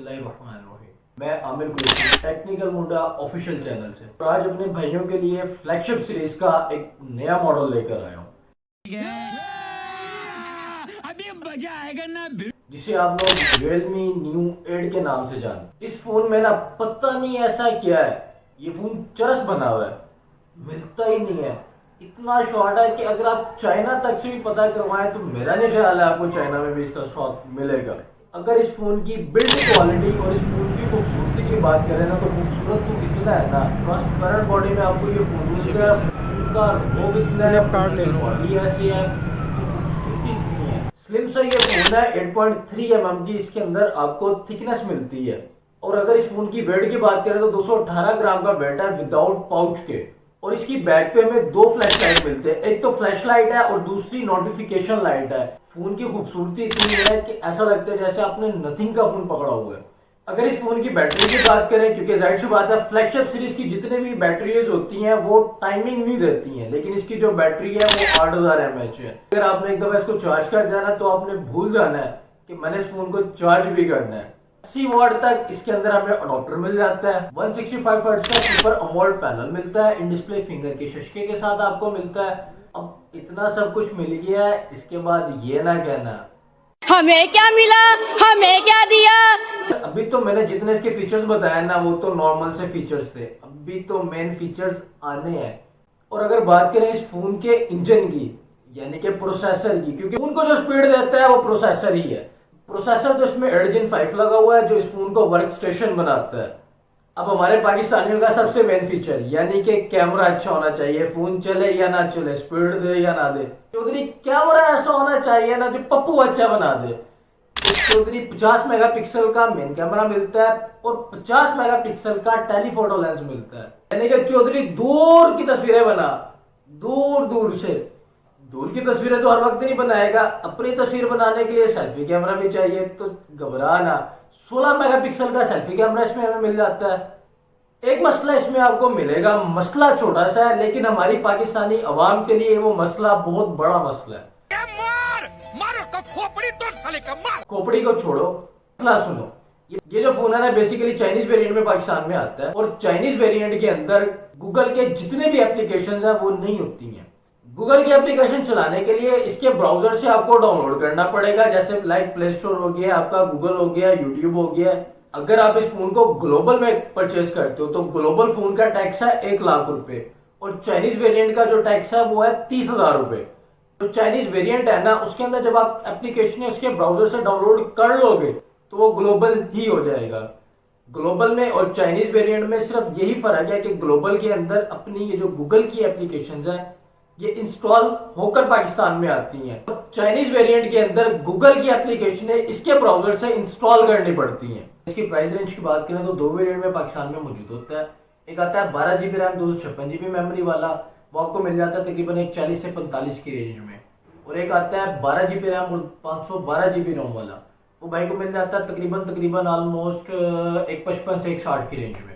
बिस्मिल्लाहिर्रहमानिर्रहीम। मैं आमिर कुरैशी टेक्निकल मुंडा official channel से तो आज अपने भाइयों के लिए फ्लैगशिप सीरीज का एक नया मॉडल लेकर आया हूँ। अभी मजा आएगा ना, जिसे आप लोग Realme New 8 के नाम से जानते। इस फोन में ना पता नहीं ऐसा क्या है, ये फोन चरस बना हुआ है, मिलता ही नहीं है। इतना शॉर्ट है कि अगर आप चाइना तक से भी पता करवाएं तो मेरा नहीं ख्याल है आपको चाइना में भी इसका शॉट मिलेगा। अगर इस फोन की बिल्ड क्वालिटी और इस फोन की खूबसूरती की बात करें ना तो खूबसूरत तो इतना है ना, ट्रांसपेरेंट बॉडी में आपको ये फोन मिलेगा। उनका रोग इतना है, बॉडी ऐसी है, खूबसूरती इतनी है। स्लिम सा ये फोन है, 8.3 mm की इसके अंदर आपको थिकनेस मिलती है। और अगर इस फोन की वेट की बात करें तो 218 ग्राम का वेट है विदाउट पाउच के। और इसकी बैक पे हमें दो फ्लैश लाइट मिलते हैं, एक तो फ्लैश लाइट है और दूसरी नोटिफिकेशन लाइट है। फोन की खूबसूरती इतनी है कि ऐसा लगता है जैसे आपने नथिंग का फोन पकड़ा हुआ है। अगर इस फोन की बैटरी की बात करें, क्योंकि जाहिर सी बात है फ्लैगशिप सीरीज की जितने भी बैटरीज होती हैं वो टाइमिंग नहीं रहती हैं, लेकिन इसकी जो बैटरी है वो 8000 mAh है। अगर आपने एक दफा इसको चार्ज कर जाना तो आपने भूल जाना है कि मैंने इस फोन को चार्ज भी करना है। 80 वाट तक इसके अंदर हमें अडॉप्टर मिल जाता है। 165 हर्ट्ज का सुपर अमोल्ड पैनल मिलता है, इन डिस्प्ले फिंगर के शशके के साथ आपको मिलता है। अब इतना सब कुछ मिल गया है, इसके बाद ये ना कहना हमें क्या मिला, हमें क्या दिया। अभी तो मैंने जितने इसके फीचर्स बताए ना वो तो नॉर्मल से फीचर्स थे, अभी तो मेन फीचर्स आने हैं। और अगर बात करें इस फोन के इंजन की यानी कि प्रोसेसर की, क्योंकि फोन को जो स्पीड देता है वो प्रोसेसर ही है। प्रोसेसर तो इसमें Adreno 5 लगा हुआ है जो इस फोन को वर्क स्टेशन बनाता है। अब हमारे पाकिस्तानियों का सबसे मेन फीचर यानी कि कैमरा अच्छा होना चाहिए, फोन चले या ना चले, स्पीड दे या ना दे। चौधरी कैमरा ऐसा होना चाहिए ना जो पप्पू अच्छा बना दे। चौधरी 50 मेगापिक्सल का मेन कैमरा मिलता है और 50 मेगापिक्सल का टेलीफोटो लेंस मिलता है, यानी कि चौधरी दूर की तस्वीरें बना, दूर दूर से। दूर की तस्वीरें तो हर वक्त नहीं बनाएगा, अपनी तस्वीर बनाने के लिए सेल्फी कैमरा भी चाहिए, तो घबरा ना। 16 मेगापिक्सल का सेल्फी कैमरा इसमें हमें मिल जाता है। एक मसला इसमें आपको मिलेगा, मसला छोटा सा है लेकिन हमारी पाकिस्तानी अवाम के लिए वो मसला बहुत बड़ा मसला है। खोपड़ी को छोड़ो, मसला सुनो। ये जो फोन है ना बेसिकली चाइनीज वेरिएंट में पाकिस्तान में आता है और चाइनीज वेरिएंट के अंदर गूगल के जितने भी एप्लीकेशन है वो नहीं होती हैं। गूगल की एप्लीकेशन चलाने के लिए इसके ब्राउजर से आपको डाउनलोड करना पड़ेगा, जैसे लाइक प्ले स्टोर हो गया, आपका गूगल हो गया, यूट्यूब हो गया। अगर आप इस फोन को ग्लोबल में परचेज करते हो तो ग्लोबल फोन का टैक्स है 1 लाख रुपए और चाइनीज वेरिएंट का जो टैक्स है वो है 30,000 रुपए। तो चाइनीज वेरिएंट है ना उसके अंदर जब आप एप्लीकेशन उसके ब्राउजर से डाउनलोड कर लोगे तो वो ग्लोबल ही हो जाएगा। ग्लोबल में और चाइनीज वेरिएंट में सिर्फ यही फर्क है कि ग्लोबल के अंदर अपनी ये जो गूगल की एप्लीकेशन है ये इंस्टॉल होकर पाकिस्तान में आती हैं। चाइनीज वेरिएंट के अंदर गूगल की एप्लीकेशन इसके ब्राउजर से इंस्टॉल करनी पड़ती हैं। इसकी प्राइस रेंज की बात करें तो दो वेरिएंट में पाकिस्तान में मौजूद होता है। एक आता है 12 GB रैम 256 GB मेमोरी वाला, वो आपको मिल जाता है तकरीबन 40 से 45 की रेंज में। और एक आता है 12 GB रैम और 512 GB रोम वाला, वो भाई को मिल जाता है तकरीबन ऑलमोस्ट 155 से 160 की रेंज में।